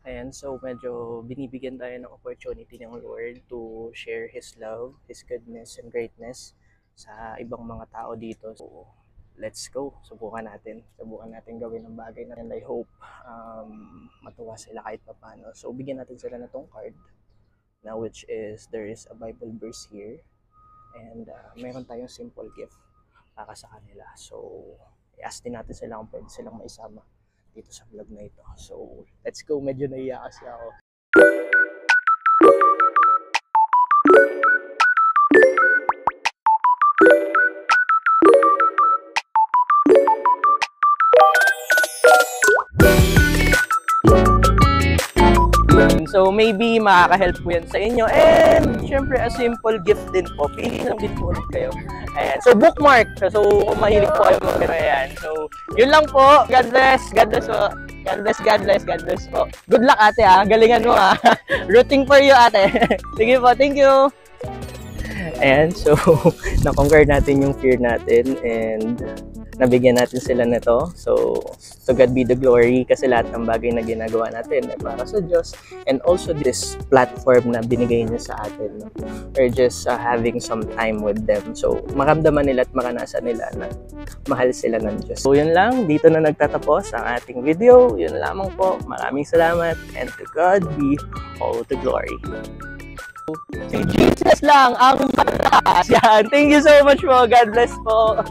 Ayan, so medyo binibigyan tayo ng opportunity ng Lord to share His love, His goodness, and greatness sa ibang mga tao dito. So, let's go. Subukan natin. Subukan natin gawin ang bagay na, and I hope matuwa sila kahit paano. So, bigyan natin sila na tong card na which is, there is a Bible verse here. And meron tayong simple gift para sa kanila. So, i-ask din natin sila kung pwede silang maisama dito sa vlog na ito. So, let's go. Medyo naiya kasi ako. So, maybe makaka-help po yan sa inyo. And, syempre, a simple gift din po. Pili lang din po ulit kayo. Ayan. So, bookmark. So, kung mahilig po kayo mag-gano yan. So, yun lang po. God bless. God bless po. God bless, God bless, God bless po. Good luck, ate, ha. Galingan mo, ha. Rooting for you, ate. Sige po, thank you. Ayan, so, na-conquer natin yung fear natin and nabigyan natin sila nito. So, to God be the glory kasi lahat ng bagay na ginagawa natin ay para sa Diyos. And also this platform na binigay niya sa atin. No? We're just having some time with them. So, maramdaman nila at makanasa nila na mahal sila ng Diyos. So, yun lang. Dito na nagtatapos ang ating video. Yun lamang po. Maraming salamat. And to God be all the glory. Si Jesus lang ang mataas. Yan. Thank you so much po. God bless po.